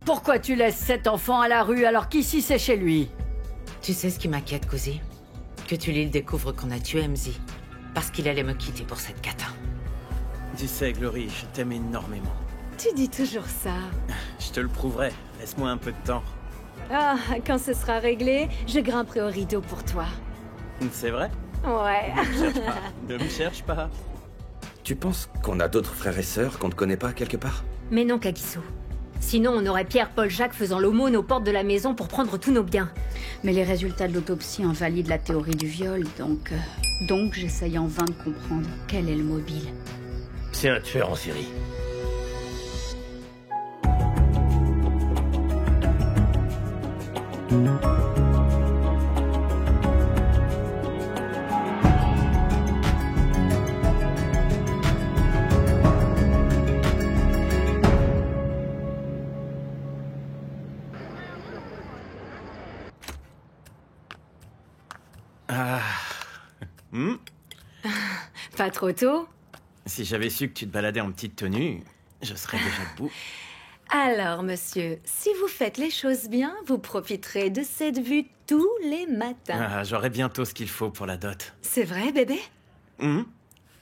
Pourquoi tu laisses cet enfant à la rue alors qu'ici c'est chez lui? Tu sais ce qui m'inquiète, Cozy? Que Tulil découvre qu'on a tué MZ. Parce qu'il allait me quitter pour cette cata. Tu sais, Glory, je t'aime énormément. Tu dis toujours ça. Je te le prouverai. Laisse-moi un peu de temps. Ah, quand ce sera réglé, je grimperai au rideau pour toi. C'est vrai? Ouais. Ne me cherche pas. Tu penses qu'on a d'autres frères et sœurs qu'on ne connaît pas quelque part? Mais non, Kagiso. Sinon, on aurait Pierre, Paul, Jacques faisant l'aumône aux portes de la maison pour prendre tous nos biens. Mais les résultats de l'autopsie invalident la théorie du viol, donc j'essaye en vain de comprendre quel est le mobile. C'est un tueur en série. Pas trop tôt? Si j'avais su que tu te baladais en petite tenue, je serais déjà debout. Alors, monsieur, si vous faites les choses bien, vous profiterez de cette vue tous les matins. Ah, j'aurai bientôt ce qu'il faut pour la dot. C'est vrai, bébé?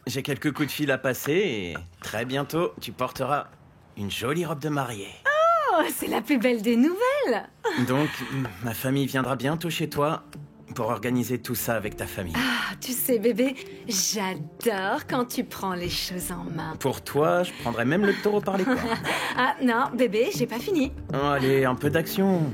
J'ai quelques coups de fil à passer et très bientôt, tu porteras une jolie robe de mariée. Oh, c'est la plus belle des nouvelles! Donc, ma famille viendra bientôt chez toi pour organiser tout ça avec ta famille. Ah, tu sais, bébé, j'adore quand tu prends les choses en main. Pour toi, je prendrai même le taureau par les cornes. Ah, non, bébé, j'ai pas fini. Oh, allez, un peu d'action.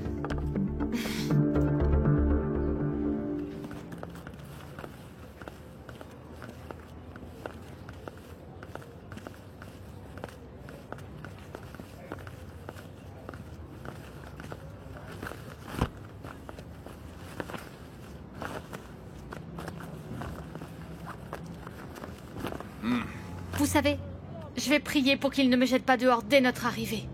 Vous savez, je vais prier pour qu'il ne me jette pas dehors dès notre arrivée.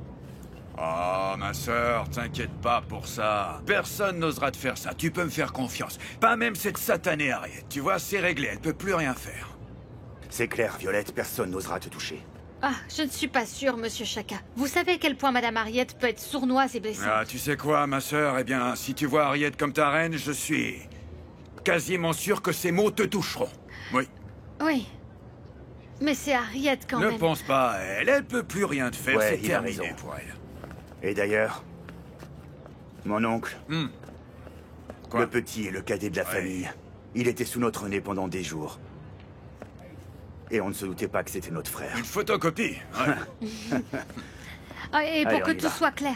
Oh, ma sœur, t'inquiète pas pour ça. Personne n'osera te faire ça. Tu peux me faire confiance. Pas même cette satanée Harriet. Tu vois, c'est réglé. Elle peut plus rien faire. C'est clair, Violette. Personne n'osera te toucher. Ah, je ne suis pas sûre, monsieur Chaka. Vous savez à quel point Madame Harriet peut être sournoise et blessante. Ah, tu sais quoi, ma sœur? Eh bien, si tu vois Harriet comme ta reine, je suis quasiment sûr que ces mots te toucheront. Oui. Oui. Mais c'est Harriet quand Ne même. pense pas à elle. Elle peut plus rien te faire. Ouais, C'est il a terminé raison. pour elle. Et d'ailleurs, mon oncle, Quoi? le petit et le cadet de la famille, il était sous notre nez pendant des jours. Et on ne se doutait pas que c'était notre frère. Une photocopie. Ouais. Ah, et Allez, pour on que y tout va. soit clair,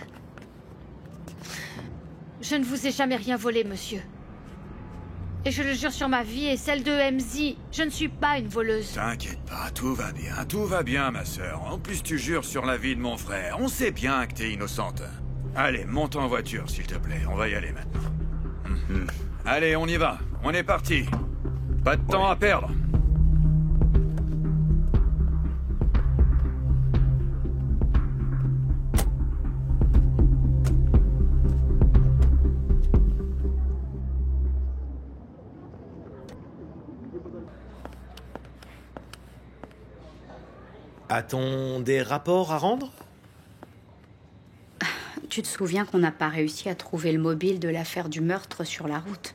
je ne vous ai jamais rien volé, monsieur. Et je le jure sur ma vie et celle de MZ, je ne suis pas une voleuse. T'inquiète pas, tout va bien, ma sœur. En plus, tu jures sur la vie de mon frère. On sait bien que t'es innocente. Allez, monte en voiture, s'il te plaît. On va y aller maintenant. Allez, on y va. On est parti. Pas de temps à perdre. A-t-on des rapports à rendre? Tu te souviens qu'on n'a pas réussi à trouver le mobile de l'affaire du meurtre sur la route?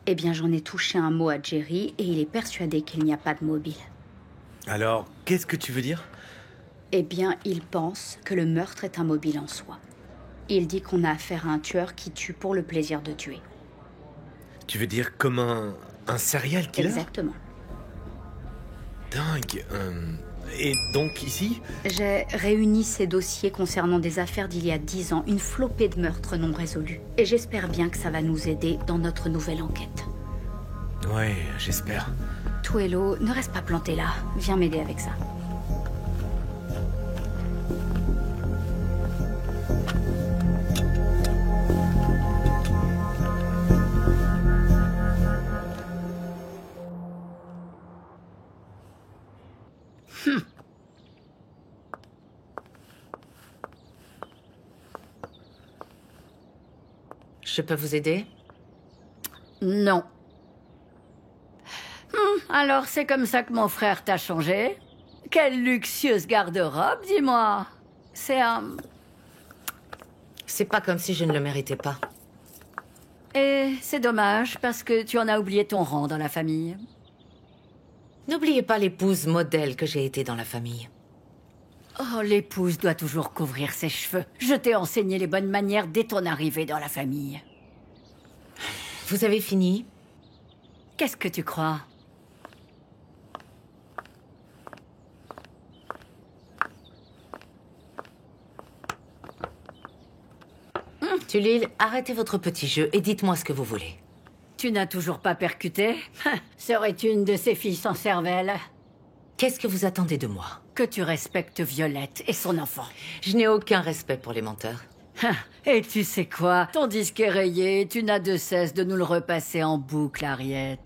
Eh bien, j'en ai touché un mot à Jerry et il est persuadé qu'il n'y a pas de mobile. Alors, qu'est-ce que tu veux dire? Eh bien, il pense que le meurtre est un mobile en soi. Il dit qu'on a affaire à un tueur qui tue pour le plaisir de tuer. Tu veux dire comme un serial killer? Exactement. Dingue. Et donc ici? J'ai réuni ces dossiers concernant des affaires d'il y a 10 ans, une flopée de meurtres non résolus. Et j'espère bien que ça va nous aider dans notre nouvelle enquête. Ouais, j'espère. Tuelo, ne reste pas planté là. Viens m'aider avec ça. Je peux vous aider? Non. Alors c'est comme ça que mon frère t'a changé? Quelle luxueuse garde-robe, dis-moi. C'est un C'est pas comme si je ne le méritais pas. Et c'est dommage, parce que tu en as oublié ton rang dans la famille. N'oubliez pas l'épouse modèle que j'ai été dans la famille. Oh, l'épouse doit toujours couvrir ses cheveux. Je t'ai enseigné les bonnes manières dès ton arrivée dans la famille. Vous avez fini? Qu'est-ce que tu crois? Tulil, arrêtez votre petit jeu et dites-moi ce que vous voulez. Tu n'as toujours pas percuté? Serais-tu une de ces filles sans cervelle? Qu'est-ce que vous attendez de moi? Que tu respectes Violette et son enfant. Je n'ai aucun respect pour les menteurs. Et tu sais quoi? Ton disque est rayé, tu n'as de cesse de nous le repasser en boucle, Harriet.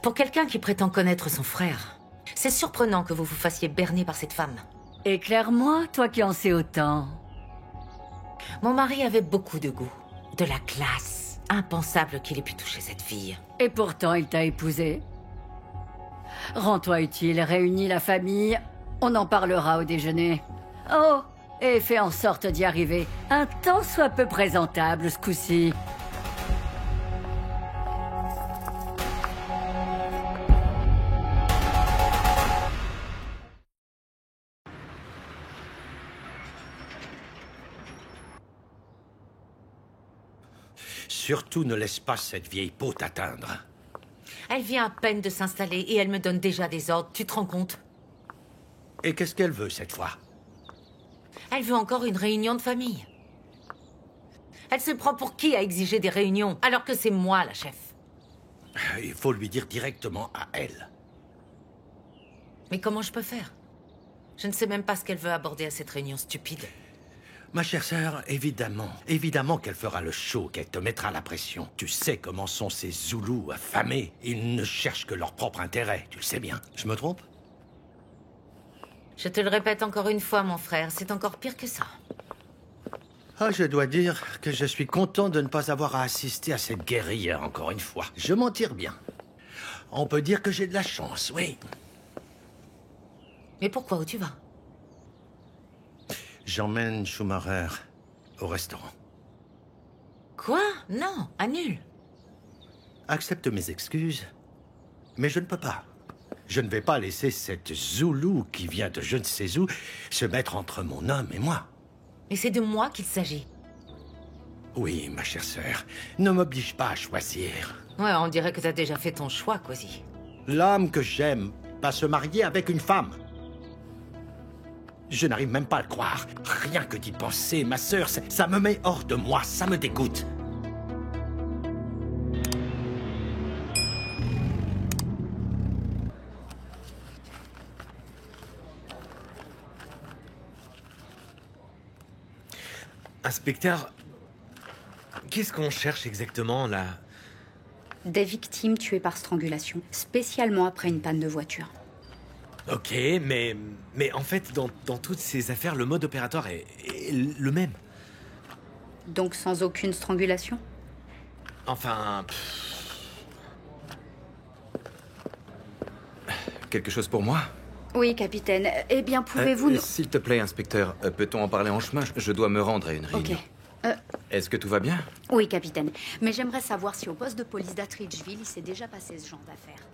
Pour quelqu'un qui prétend connaître son frère, c'est surprenant que vous vous fassiez berner par cette femme. Éclaire-moi, toi qui en sais autant. Mon mari avait beaucoup de goût, de la classe. Impensable qu'il ait pu toucher cette fille. Et pourtant, il t'a épousée. Rends-toi utile, réunis la famille, on en parlera au déjeuner. Oh, et fais en sorte d'y arriver, un tant soit peu présentable ce coup-ci. Surtout ne laisse pas cette vieille peau t'atteindre. Elle vient à peine de s'installer et elle me donne déjà des ordres, tu te rends compte? Et qu'est-ce qu'elle veut cette fois? Elle veut encore une réunion de famille. Elle se prend pour qui à exiger des réunions, alors que c'est moi la chef? Il faut lui dire directement à elle. Mais comment je peux faire? Je ne sais même pas ce qu'elle veut aborder à cette réunion stupide. Ma chère sœur, évidemment qu'elle fera le show, qu'elle te mettra la pression. Tu sais comment sont ces Zoulous affamés. Ils ne cherchent que leur propre intérêt, tu le sais bien. Je me trompe? Je te le répète encore une fois, mon frère, c'est encore pire que ça. Ah, je dois dire que je suis content de ne pas avoir à assister à cette guérilla encore une fois. Je m'en tire bien. On peut dire que j'ai de la chance, oui. Mais pourquoi, où tu vas? J'emmène Schumacher au restaurant. Quoi? Non, annule. Accepte mes excuses, mais je ne peux pas. Je ne vais pas laisser cette Zoulou qui vient de je ne sais où se mettre entre mon homme et moi. Mais c'est de moi qu'il s'agit. Oui, ma chère sœur, ne m'oblige pas à choisir. Ouais, on dirait que t'as déjà fait ton choix, Cozy. L'homme que j'aime va se marier avec une femme. Je n'arrive même pas à le croire. Rien que d'y penser, ma sœur, ça me met hors de moi, ça me dégoûte. Inspecteur, qu'est-ce qu'on cherche exactement, là? Des victimes tuées par strangulation, spécialement après une panne de voiture. Ok, mais en fait, dans toutes ces affaires, le mode opératoire est le même. Donc sans aucune strangulation? Enfin... Quelque chose pour moi? Oui, capitaine. Eh bien, pouvez-vous... S'il te plaît, inspecteur, peut-on en parler en chemin? Je dois me rendre à une réunion. Ok. Est-ce que tout va bien? Oui, capitaine. Mais j'aimerais savoir si au poste de police d'Attridgeville, il s'est déjà passé ce genre d'affaires.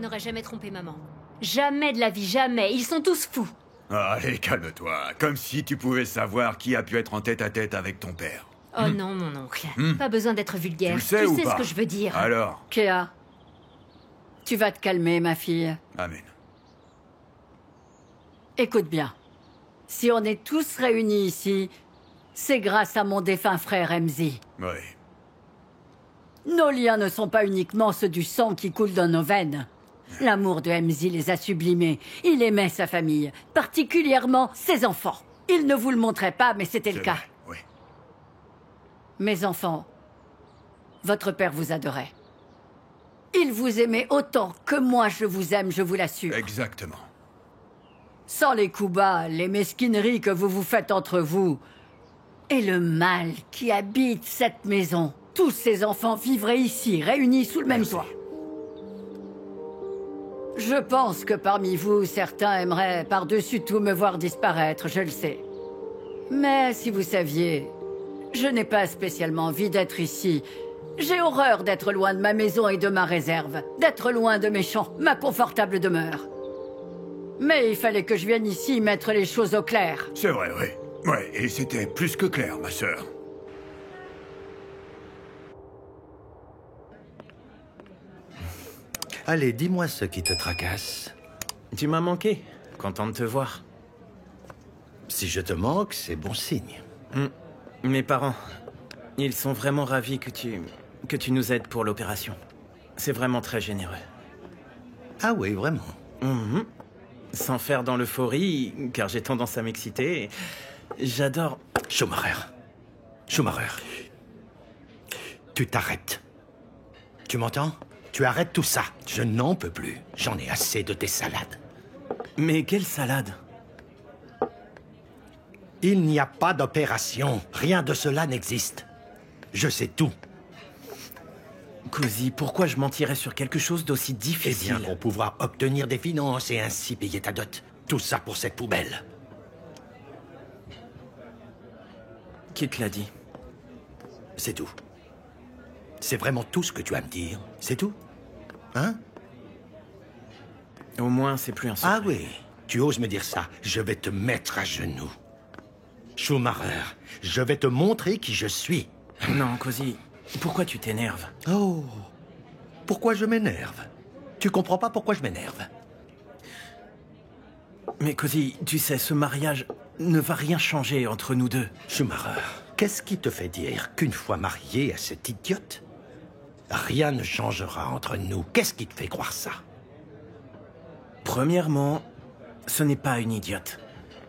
N'aurait jamais trompé maman. Jamais de la vie, jamais. Ils sont tous fous. Allez, calme-toi. Comme si tu pouvais savoir qui a pu être en tête-à-tête avec ton père. Oh non, mon oncle. Pas besoin d'être vulgaire. Tu sais ou pas? Ce que je veux dire. Alors? Kéa, tu vas te calmer, ma fille. Amen. Écoute bien. Si on est tous réunis ici, c'est grâce à mon défunt frère MZ. Oui. Nos liens ne sont pas uniquement ceux du sang qui coule dans nos veines. L'amour de MZ les a sublimés. Il aimait sa famille, particulièrement ses enfants. Il ne vous le montrait pas, mais c'était le cas. Oui. Mes enfants, votre père vous adorait. Il vous aimait autant que moi je vous aime, je vous l'assure. Exactement. Sans les coups bas, les mesquineries que vous vous faites entre vous, et le mal qui habite cette maison, tous ces enfants vivraient ici, réunis sous le même toit. Je pense que parmi vous, certains aimeraient par-dessus tout me voir disparaître, je le sais. Mais si vous saviez, je n'ai pas spécialement envie d'être ici. J'ai horreur d'être loin de ma maison et de ma réserve, d'être loin de mes champs, ma confortable demeure. Mais il fallait que je vienne ici mettre les choses au clair. C'est vrai, oui. Ouais, et c'était plus que clair, ma sœur. Allez, dis-moi ce qui te tracasse. Tu m'as manqué. Content de te voir. Si je te manque, c'est bon signe. Mes parents, ils sont vraiment ravis que tu nous aides pour l'opération. C'est vraiment très généreux. Ah oui, vraiment. Sans faire dans l'euphorie, car j'ai tendance à m'exciter, j'adore... Schumacher. Tu t'arrêtes. Tu m'entends? Tu arrêtes tout ça. Je n'en peux plus. J'en ai assez de tes salades. Mais quelle salade? Il n'y a pas d'opération. Rien de cela n'existe. Je sais tout. Cozy, pourquoi je mentirais sur quelque chose d'aussi difficile? Eh bien, pour pouvoir obtenir des finances et ainsi payer ta dot. Tout ça pour cette poubelle. Qui te l'a dit? C'est tout. C'est vraiment tout ce que tu as à me dire. C'est tout? Hein? Au moins, c'est plus un secret. Ah oui, tu oses me dire ça. Je vais te mettre à genoux. Schumacher, je vais te montrer qui je suis. Non, Cozy, pourquoi tu t'énerves? Oh, pourquoi je m'énerve? Tu comprends pas pourquoi je m'énerve? Mais Cozy, tu sais, ce mariage ne va rien changer entre nous deux. Schumacher, qu'est-ce qui te fait dire qu'une fois marié à cette idiote, rien ne changera entre nous? Qu'est-ce qui te fait croire ça? Premièrement, ce n'est pas une idiote.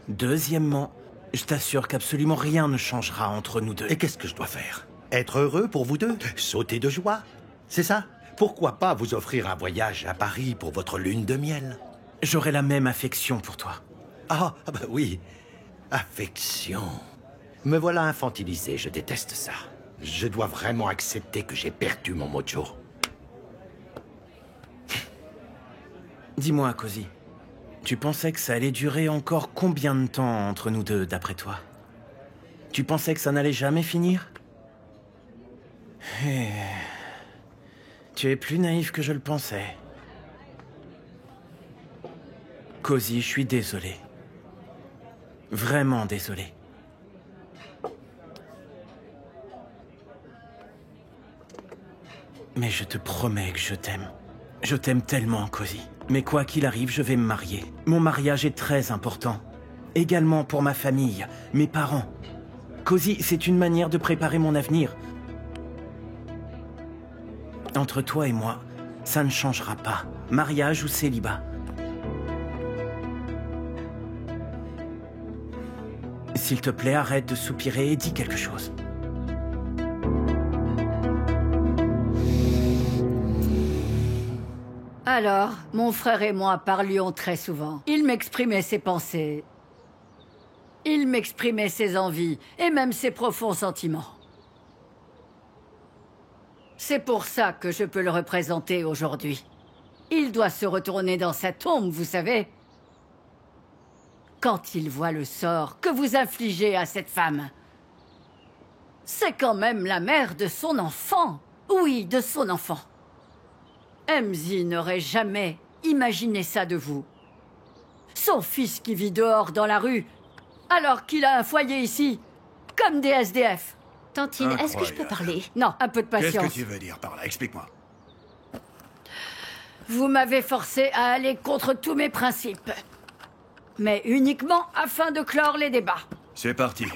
Deuxièmement, je t'assure qu'absolument rien ne changera entre nous deux. Et qu'est-ce que je dois faire? Être heureux pour vous deux? Sauter de joie? C'est ça? Pourquoi pas vous offrir un voyage à Paris pour votre lune de miel? J'aurai la même affection pour toi. Ah, bah oui. Affection. Me voilà infantilisé, je déteste ça. Je dois vraiment accepter que j'ai perdu mon mojo. Dis-moi, Cozy, tu pensais que ça allait durer encore combien de temps entre nous deux, d'après toi? Tu pensais que ça n'allait jamais finir? Tu es plus naïf que je le pensais. Cozy, je suis désolé. Vraiment désolé. Mais je te promets que je t'aime. Je t'aime tellement, Cozy. Mais quoi qu'il arrive, je vais me marier. Mon mariage est très important. Également pour ma famille, mes parents. Cozy, c'est une manière de préparer mon avenir. Entre toi et moi, ça ne changera pas. Mariage ou célibat. S'il te plaît, arrête de soupirer et dis quelque chose. Alors, mon frère et moi parlions très souvent. Il m'exprimait ses pensées. Il m'exprimait ses envies et même ses profonds sentiments. C'est pour ça que je peux le représenter aujourd'hui. Il doit se retourner dans sa tombe, vous savez. Quand il voit le sort que vous infligez à cette femme. C'est quand même la mère de son enfant. Oui, de son enfant. MZ n'aurait jamais imaginé ça de vous. Son fils qui vit dehors dans la rue, alors qu'il a un foyer ici, comme des SDF. Tantine, est-ce que je peux parler? Non, un peu de patience. Qu'est-ce que tu veux dire par là? Explique-moi. Vous m'avez forcé à aller contre tous mes principes. mais uniquement afin de clore les débats. C'est parti.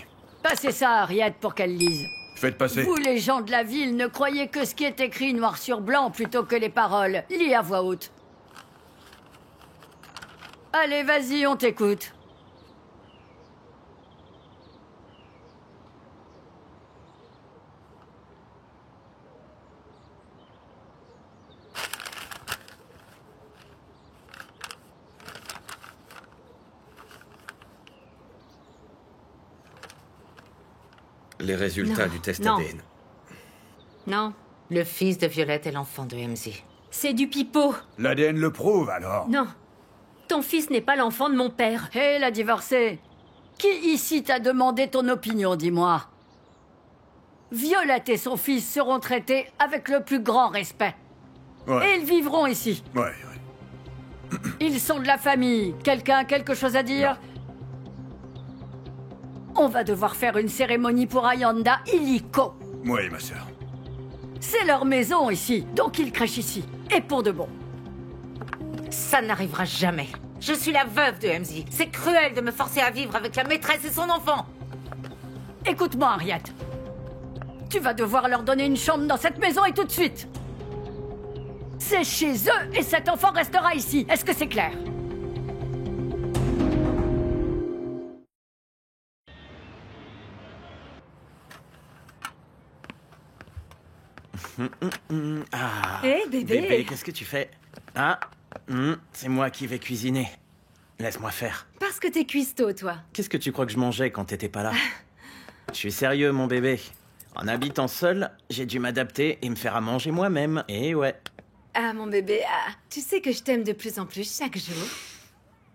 Passez ça à Harriet pour qu'elle lise. Faites passer. Vous, les gens de la ville, ne croyez que ce qui est écrit noir sur blanc plutôt que les paroles. Lis à voix haute. Allez, vas-y, on t'écoute. Les résultats Non, du test non. ADN. Non, Le fils de Violette est l'enfant de MZ. c'est du pipeau. L'ADN le prouve, alors. Non, ton fils n'est pas l'enfant de mon père. Hé, la divorcée. Qui ici t'a demandé ton opinion, dis-moi? Violette et son fils seront traités avec le plus grand respect. Ouais. Et ils vivront ici. Ouais. Ils sont de la famille. Quelqu'un a quelque chose à dire? On va devoir faire une cérémonie pour Ayanda illico. Oui, ma sœur. C'est leur maison ici, donc ils crèchent ici. Et pour de bon. Ça n'arrivera jamais. Je suis la veuve de MZ. C'est cruel de me forcer à vivre avec la maîtresse et son enfant. Écoute-moi, Harriet. Tu vas devoir leur donner une chambre dans cette maison et tout de suite. C'est chez eux et cet enfant restera ici. Est-ce que c'est clair? Ah. Hé, bébé. Bébé, qu'est-ce que tu fais? Ah, c'est moi qui vais cuisiner. Laisse-moi faire. Parce que t'es cuistot, toi. Qu'est-ce que tu crois que je mangeais quand t'étais pas là? Je suis sérieux, mon bébé. En habitant seul, j'ai dû m'adapter et me faire à manger moi-même. Et ouais. Ah, mon bébé, tu sais que je t'aime de plus en plus chaque jour.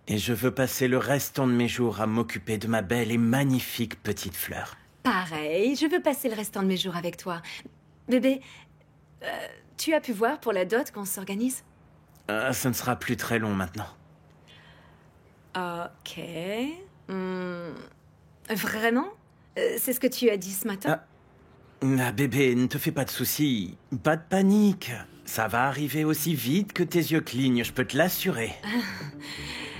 Et je veux passer le restant de mes jours à m'occuper de ma belle et magnifique petite fleur. Pareil, je veux passer le restant de mes jours avec toi. Bébé, tu as pu voir pour la dot qu'on s'organise? Ça ne sera plus très long maintenant. Ok. Vraiment? C'est ce que tu as dit ce matin? Ah, bébé, ne te fais pas de soucis. Pas de panique. Ça va arriver aussi vite que tes yeux clignent, je peux te l'assurer.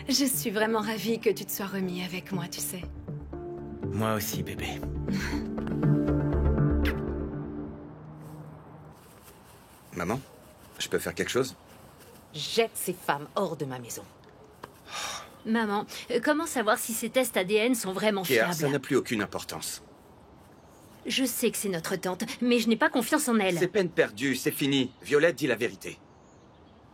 Je suis vraiment ravie que tu te sois remis avec moi, tu sais. Moi aussi, bébé. Maman, je peux faire quelque chose? Jette ces femmes hors de ma maison. Maman, comment savoir si ces tests ADN sont vraiment Kéa, ça fiables? n'a plus aucune importance. Je sais que c'est notre tante, mais je n'ai pas confiance en elle. C'est peine perdue, c'est fini. Violette dit la vérité.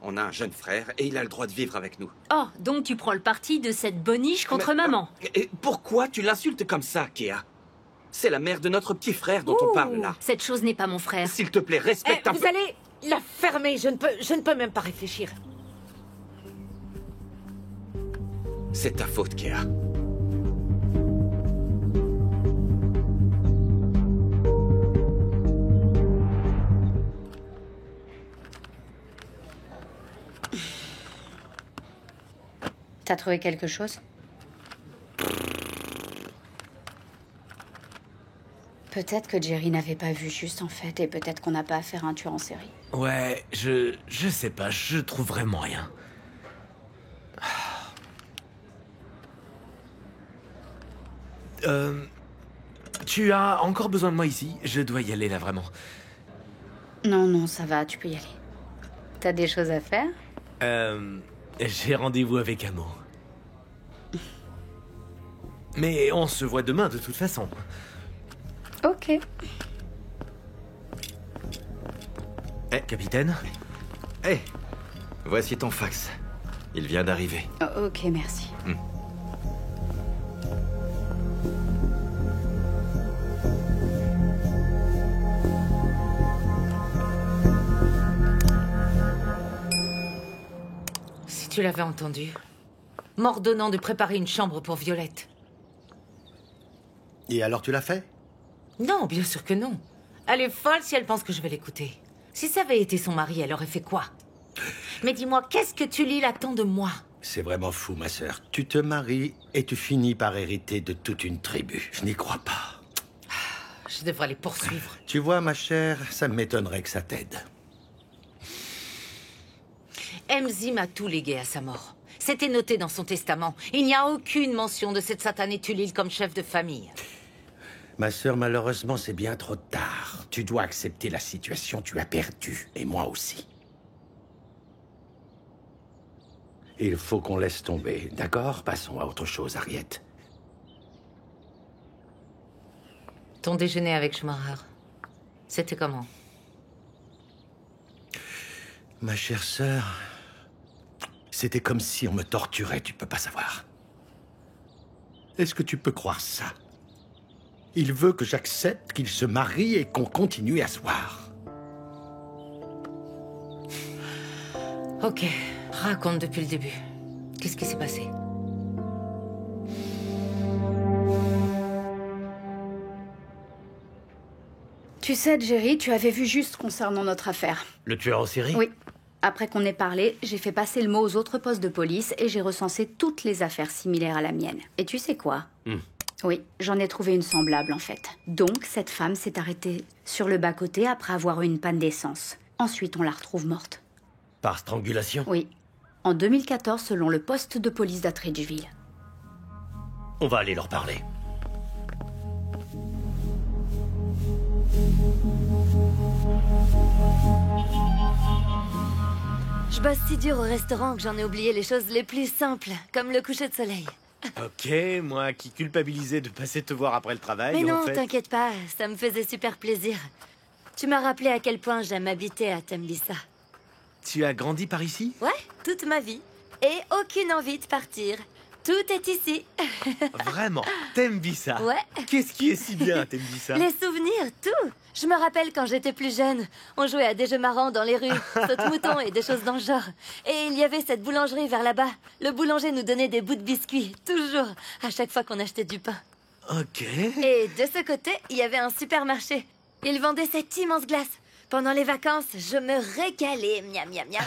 On a un jeune frère et il a le droit de vivre avec nous. Oh, donc tu prends le parti de cette boniche contre maman. Et pourquoi tu l'insultes comme ça, Kéa? C'est la mère de notre petit frère dont on parle là. Cette chose n'est pas mon frère. S'il te plaît, respecte un Vous peu... allez la fermer, je ne peux même pas réfléchir. C'est ta faute, Kéa. T'as trouvé quelque chose? Peut-être que Jerry n'avait pas vu juste en fait, et peut-être qu'on n'a pas affaire à un tueur en série. Ouais, je sais pas, je trouve vraiment rien. Tu as encore besoin de moi ici? Je dois y aller là, vraiment. Non, non, ça va, tu peux y aller. T'as des choses à faire? J'ai rendez-vous avec Amo. Mais on se voit demain de toute façon. Ok. Capitaine? Voici ton fax. Il vient d'arriver. Oh, ok, merci. Si tu l'avais entendu, m'ordonnant de préparer une chambre pour Violette. Et alors tu l'as fait? Non, bien sûr que non. Elle est folle si elle pense que je vais l'écouter. Si ça avait été son mari, elle aurait fait quoi? Mais dis-moi, qu'est-ce que tu lis là-dedans de moi? C'est vraiment fou, ma sœur. Tu te maries et tu finis par hériter de toute une tribu. Je n'y crois pas. Je devrais les poursuivre. Tu vois, ma chère, ça m'étonnerait que ça t'aide. MZ m'a tout légué à sa mort. C'était noté dans son testament. Il n'y a aucune mention de cette satanée Tulil comme chef de famille. Ma sœur, malheureusement, c'est bien trop tard. Tu dois accepter la situation, tu as perdu. Et moi aussi. Il faut qu'on laisse tomber, d'accord? Passons à autre chose, Harriet. Ton déjeuner avec Schumacher, c'était comment? Ma chère sœur, c'était comme si on me torturait, tu peux pas savoir. Est-ce que tu peux croire ça? Il veut que j'accepte qu'il se marie et qu'on continue à se voir. Ok, raconte depuis le début. Qu'est-ce qui s'est passé? Tu sais, Jerry, tu avais vu juste concernant notre affaire. Le tueur en série? Oui. Après qu'on ait parlé, j'ai fait passer le mot aux autres postes de police et j'ai recensé toutes les affaires similaires à la mienne. Et tu sais quoi? Oui, j'en ai trouvé une semblable en fait. Donc, cette femme s'est arrêtée sur le bas-côté après avoir eu une panne d'essence. Ensuite, on la retrouve morte. Par strangulation? Oui. En 2014, selon le poste de police d'Atteridgeville. On va aller leur parler. Je bosse si dur au restaurant que j'en ai oublié les choses les plus simples, comme le coucher de soleil. Ok, moi qui culpabilisais de passer te voir après le travail, Mais non, en fait... t'inquiète pas, ça me faisait super plaisir. Tu m'as rappelé à quel point j'aime habiter à Tembisa. Tu as grandi par ici? Ouais, toute ma vie. Et aucune envie de partir. Tout est ici. Vraiment? T'aimes ça? Ouais. Qu'est-ce qui est si bien, t'aimes ça? Les souvenirs, tout. Je me rappelle quand j'étais plus jeune, on jouait à des jeux marrants dans les rues, saute-mouton et des choses dans le genre. Et il y avait cette boulangerie vers là-bas. Le boulanger nous donnait des bouts de biscuits, toujours, à chaque fois qu'on achetait du pain. Ok. Et de ce côté, il y avait un supermarché. Il vendait cette immense glace. Pendant les vacances, je me régalais. Miam, miam, miam.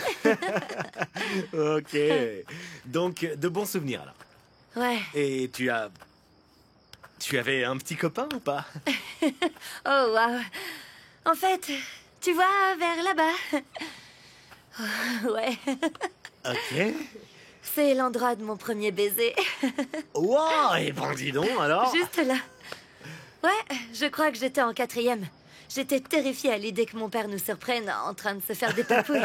Ok. Donc, de bons souvenirs, alors. Ouais. Et tu avais un petit copain ou pas? Oh, waouh. En fait, tu vois, vers là-bas. Oh, ouais. Ok. C'est l'endroit de mon premier baiser. Wow, et bon, dis donc, alors. Juste là. Ouais, je crois que j'étais en 4e. J'étais terrifiée à l'idée que mon père nous surprenne en train de se faire des papouilles.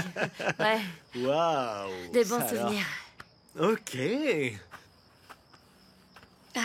Ouais. Waouh. Des bons ça, souvenirs. alors. Ok. Ah.